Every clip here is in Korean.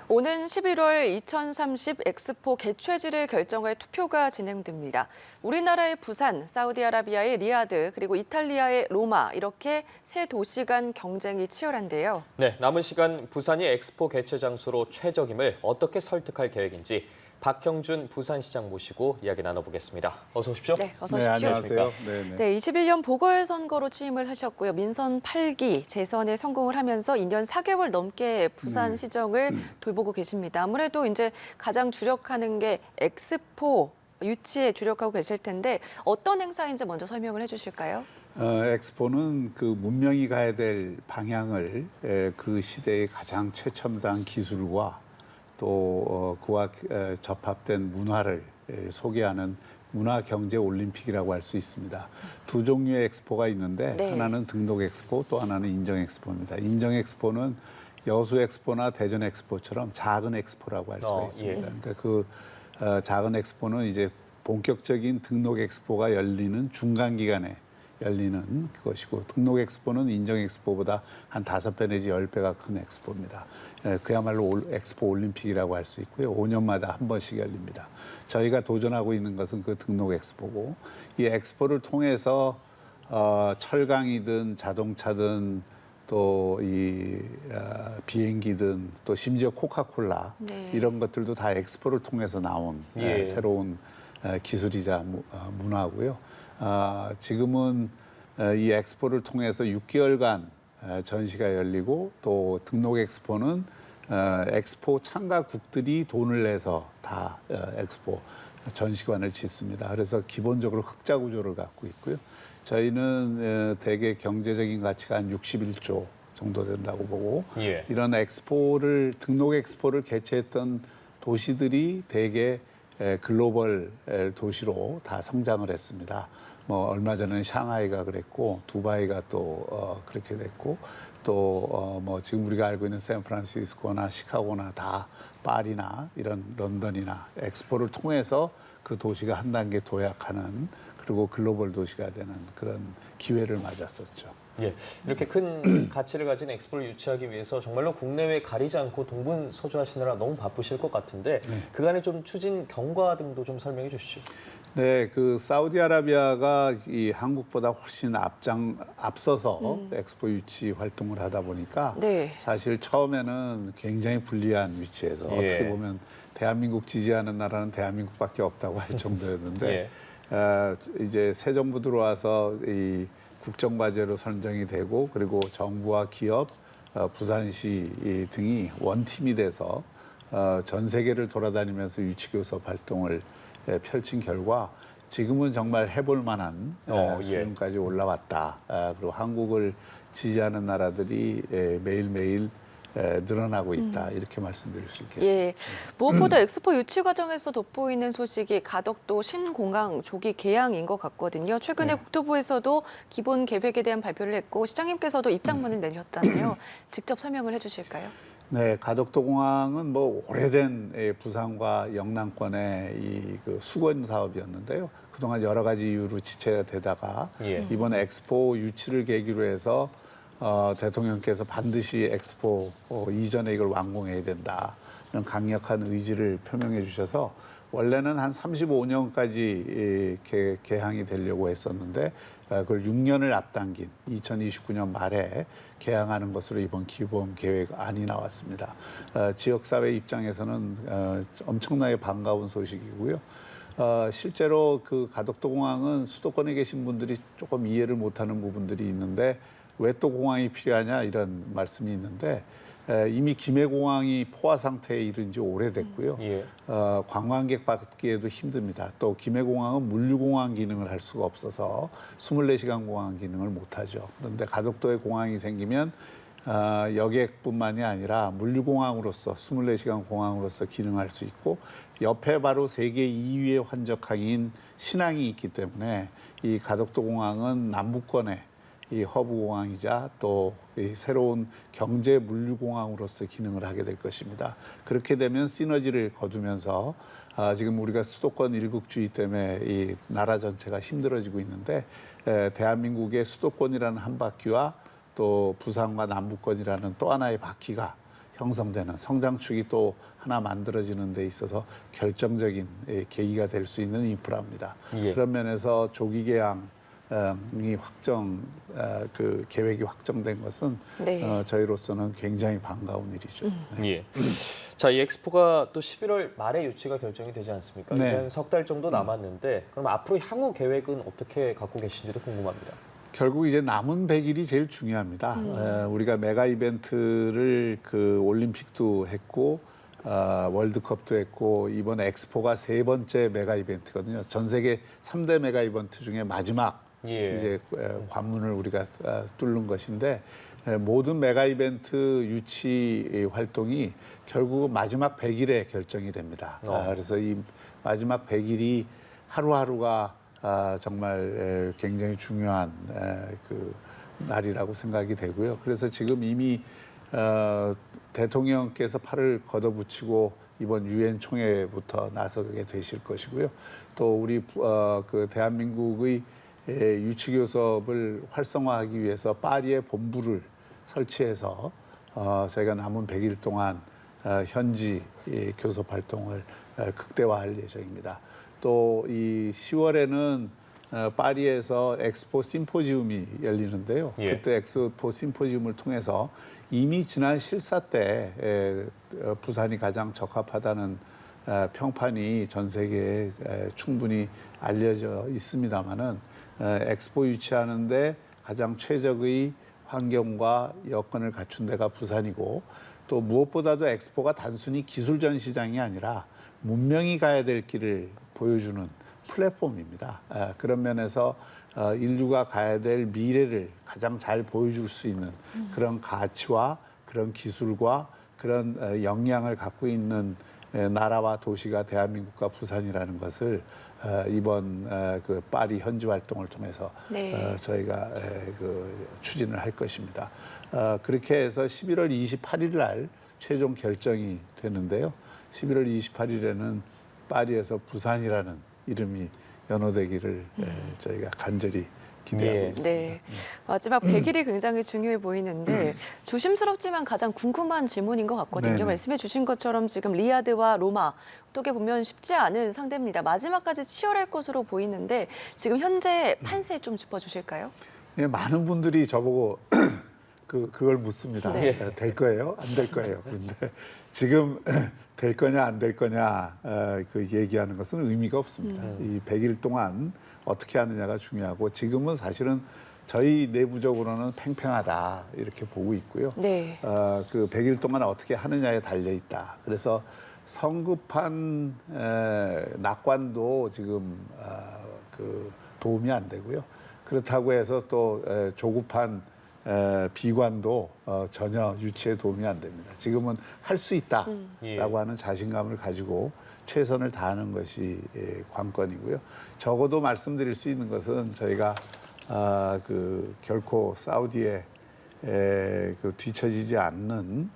오는 11월 2030 엑스포 개최지를 결정할 투표가 진행됩니다. 우리나라의 부산, 사우디아라비아의 리야드, 그리고 이탈리아의 로마 이렇게 세 도시 간 경쟁이 치열한데요. 네, 남은 시간 부산이 엑스포 개최 장소로 최적임을 어떻게 설득할 계획인지 박형준 부산시장 모시고 이야기 나눠보겠습니다. 어서 오십시오. 네, 어서 오십시오. 안녕하세요. 네, 21년 보궐선거로 취임을 하셨고요. 민선 8기 재선에 성공을 하면서 2년 4개월 넘게 부산시정을 돌보고 계십니다. 아무래도 이제 가장 주력하는 게 엑스포 유치에 주력하고 계실 텐데 어떤 행사인지 먼저 설명을 해주실까요? 엑스포는 그 문명이 가야 될 방향을 그 시대의 가장 최첨단 기술과 또 그와 접합된 문화를 소개하는 문화경제올림픽이라고 할 수 있습니다. 두 종류의 엑스포가 있는데 네. 하나는 등록 엑스포, 또 하나는 인정 엑스포입니다. 인정 엑스포는 여수 엑스포나 대전 엑스포처럼 작은 엑스포라고 할 수가 있습니다. 예. 그러니까 그 작은 엑스포는 이제 본격적인 등록 엑스포가 열리는 중간 기간에 열리는 그것이고, 등록 엑스포는 인정 엑스포보다 한 5배 내지 10배가 큰 엑스포입니다. 그야말로 엑스포 올림픽이라고 할 수 있고요. 5년마다 한 번씩 열립니다. 저희가 도전하고 있는 것은 그 등록 엑스포고, 이 엑스포를 통해서 철강이든 자동차든 또 이 비행기든 또 심지어 코카콜라 네. 이런 것들도 다 엑스포를 통해서 나온 새로운 기술이자 문화고요. 지금은 이 엑스포를 통해서 6개월간 전시가 열리고, 또 등록 엑스포는 엑스포 참가국들이 돈을 내서 다 엑스포 전시관을 짓습니다. 그래서 기본적으로 흑자 구조를 갖고 있고요. 저희는 대개 경제적인 가치가 한 61조 정도 된다고 보고, 이런 엑스포를, 등록 엑스포를 개최했던 도시들이 대개 글로벌 도시로 다 성장을 했습니다. 뭐 얼마 전에는 샹하이가 그랬고, 두바이가 또 그렇게 됐고, 또 뭐 지금 우리가 알고 있는 샌프란시스코나 시카고나 다 파리나 이런 런던이나 엑스포를 통해서 그 도시가 한 단계 도약하는, 그리고 글로벌 도시가 되는 그런 기회를 맞았었죠. 예, 이렇게 큰 가치를 가진 엑스포를 유치하기 위해서 정말로 국내외 가리지 않고 동분서주하시느라 너무 바쁘실 것 같은데 그간의 좀 추진 경과 등도 좀 설명해 주시죠. 네, 그 사우디아라비아가 이 한국보다 훨씬 앞서서 엑스포 유치 활동을 하다 보니까 네. 사실 처음에는 굉장히 불리한 위치에서 어떻게 보면 대한민국 지지하는 나라는 대한민국밖에 없다고 할 정도였는데 이제 새 정부 들어와서 이 국정과제로 선정이 되고, 그리고 정부와 기업, 부산시 등이 원팀이 돼서 전 세계를 돌아다니면서 유치교섭 활동을 펼친 결과 지금은 정말 해볼 만한 수준까지 올라왔다. 그리고 한국을 지지하는 나라들이 매일매일 늘어나고 있다. 이렇게 말씀드릴 수 있겠습니다. 예, 무엇보다 엑스포 유치 과정에서 돋보이는 소식이 가덕도 신공항 조기 개항인 것 같거든요. 최근에 국토부에서도 기본 계획에 대한 발표를 했고, 시장님께서도 입장문을 내셨잖아요. 직접 설명을 해주실까요? 네, 가덕도 공항은 뭐 오래된 부산과 영남권의 그 수건 사업이었는데요. 그동안 여러 가지 이유로 지체가 되다가 이번에 엑스포 유치를 계기로 해서 대통령께서 반드시 엑스포 이전에 이걸 완공해야 된다, 이런 강력한 의지를 표명해 주셔서 원래는 한 35년까지 개항이 되려고 했었는데 그걸 6년을 앞당긴 2029년 말에 개항하는 것으로 이번 기본 계획안이 나왔습니다. 지역사회 입장에서는 엄청나게 반가운 소식이고요. 실제로 그 가덕도 공항은 수도권에 계신 분들이 조금 이해를 못하는 부분들이 있는데, 왜 또 공항이 필요하냐 이런 말씀이 있는데, 이미 김해공항이 포화 상태에 이른 지 오래됐고요. 관광객 받기에도 힘듭니다. 또 김해공항은 물류공항 기능을 할 수가 없어서 24시간 공항 기능을 못하죠. 그런데 가덕도에 공항이 생기면 여객뿐만이 아니라 물류공항으로서 24시간 공항으로서 기능할 수 있고, 옆에 바로 세계 2위의 환적항인 신항이 있기 때문에 이 가덕도 공항은 남부권의 이 허브 공항이자 또 이 새로운 경제 물류 공항으로서 기능을 하게 될 것입니다. 그렇게 되면 시너지를 거두면서 지금 우리가 수도권 일국주의 때문에 이 나라 전체가 힘들어지고 있는데, 대한민국의 수도권이라는 한 바퀴와 또 부산과 남부권이라는 또 하나의 바퀴가 형성되는 성장축이 또 하나 만들어지는 데 있어서 결정적인 계기가 될 수 있는 인프라입니다. 예. 그런 면에서 조기 개항이 그 계획이 확정된 것은 네. 저희로서는 굉장히 반가운 일이죠. 예. 자, 이 엑스포가 또 11월 말에 유치가 결정이 되지 않습니까? 네. 이제 석 달 정도 남았는데 그럼 앞으로 향후 계획은 어떻게 갖고 계신지도 궁금합니다. 결국 이제 남은 100일이 제일 중요합니다. 우리가 메가 이벤트를 그 올림픽도 했고 월드컵도 했고 이번 엑스포가 세 번째 메가 이벤트거든요. 전 세계 3대 메가 이벤트 중에 마지막 예. 이제 관문을 우리가 뚫는 것인데 모든 메가 이벤트 유치 활동이 결국 마지막 100일에 결정이 됩니다. 그래서 이 마지막 100일이 하루하루가 정말 굉장히 중요한 그 날이라고 생각이 되고요. 그래서 지금 이미 대통령께서 팔을 걷어붙이고 이번 유엔 총회부터 나서게 되실 것이고요. 또 우리 그 대한민국의 유치 교섭을 활성화하기 위해서 파리에 본부를 설치해서 저희가 남은 100일 동안 현지 교섭 활동을 극대화할 예정입니다. 또 이 10월에는 파리에서 엑스포 심포지움이 열리는데요. 예. 그때 엑스포 심포지움을 통해서 이미 지난 실사 때 부산이 가장 적합하다는 평판이 전 세계에 충분히 알려져 있습니다만은 엑스포 유치하는데 가장 최적의 환경과 여건을 갖춘 데가 부산이고 또 무엇보다도 엑스포가 단순히 기술 전시장이 아니라 문명이 가야 될 길을 보여주는 플랫폼입니다. 그런 면에서 인류가 가야 될 미래를 가장 잘 보여줄 수 있는 그런 가치와 그런 기술과 그런 역량을 갖고 있는 나라와 도시가 대한민국과 부산이라는 것을 이번 그 파리 현지 활동을 통해서 네. 저희가 그 추진을 할 것입니다. 그렇게 해서 11월 28일 날 최종 결정이 되는데요. 11월 28일에는 파리에서 부산이라는 이름이 연호되기를 저희가 간절히 기대하고 예. 있습니다. 네. 마지막 100일이 굉장히 중요해 보이는데 조심스럽지만 가장 궁금한 질문인 것 같거든요. 네네. 말씀해 주신 것처럼 지금 리야드와 로마 어떻게 보면 쉽지 않은 상대입니다. 마지막까지 치열할 것으로 보이는데 지금 현재 판세 좀 짚어주실까요? 예, 많은 분들이 저보고 그걸 묻습니다. 네. 될 거예요? 안 될 거예요? 그런데 지금 될 거냐 안 될 거냐 그 얘기하는 것은 의미가 없습니다. 이 100일 동안 어떻게 하느냐가 중요하고 지금은 사실은 저희 내부적으로는 팽팽하다 이렇게 보고 있고요. 네. 그 100일 동안 어떻게 하느냐에 달려 있다. 그래서 성급한 낙관도 지금 그 도움이 안 되고요. 그렇다고 해서 또 조급한 비관도 전혀 유치에 도움이 안 됩니다. 지금은 할 수 있다라고 예. 하는 자신감을 가지고 최선을 다하는 것이 관건이고요. 적어도 말씀드릴 수 있는 것은 저희가 그 결코 사우디에 그 뒤처지지 않는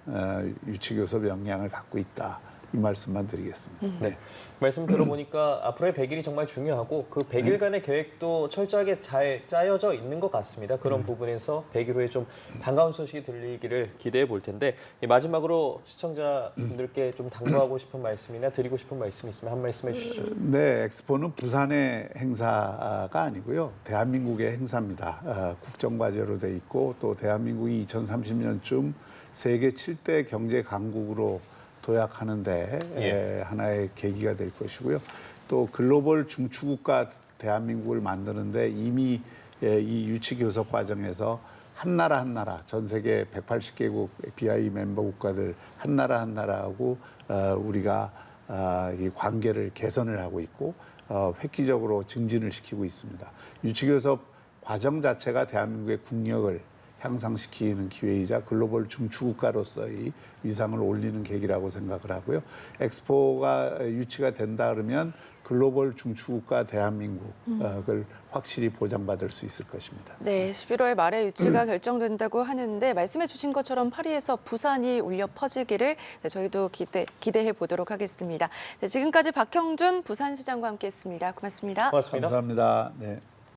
유치 교섭 역량을 갖고 있다. 이 말씀만 드리겠습니다. 네. 말씀 들어보니까 앞으로의 100일이 정말 중요하고 그 100일간의 계획도 철저하게 잘 짜여져 있는 것 같습니다. 그런 부분에서 100일 후에 좀 반가운 소식이 들리기를 기대해 볼 텐데 마지막으로 시청자분들께 좀 당부하고 싶은 말씀이나 드리고 싶은 말씀 있으면 한 말씀 해주시죠. 네, 엑스포는 부산의 행사가 아니고요. 대한민국의 행사입니다. 국정과제로 돼 있고 또 대한민국이 2030년쯤 세계 7대 경제 강국으로 도약하는데 예. 하나의 계기가 될 것이고요. 또 글로벌 중추국가 대한민국을 만드는데 이미 이 유치 교섭 과정에서 한 나라 전 세계 180개국 BI 멤버 국가들 한 나라하고 우리가 이 관계를 개선을 하고 있고 획기적으로 증진을 시키고 있습니다. 유치 교섭 과정 자체가 대한민국의 국력을 향상시키는 기회이자 글로벌 중추국가로서의 위상을 올리는 계기라고 생각을 하고요. 엑스포가 유치가 된다 그러면 글로벌 중추국가 대한민국을 확실히 보장받을 수 있을 것입니다. 네, 11월 말에 유치가 결정된다고 하는데 말씀해 주신 것처럼 파리에서 부산이 울려 퍼지기를 저희도 기대해 보도록 하겠습니다. 네, 지금까지 박형준 부산시장과 함께했습니다. 고맙습니다. 고맙습니다. 감사합니다. 네.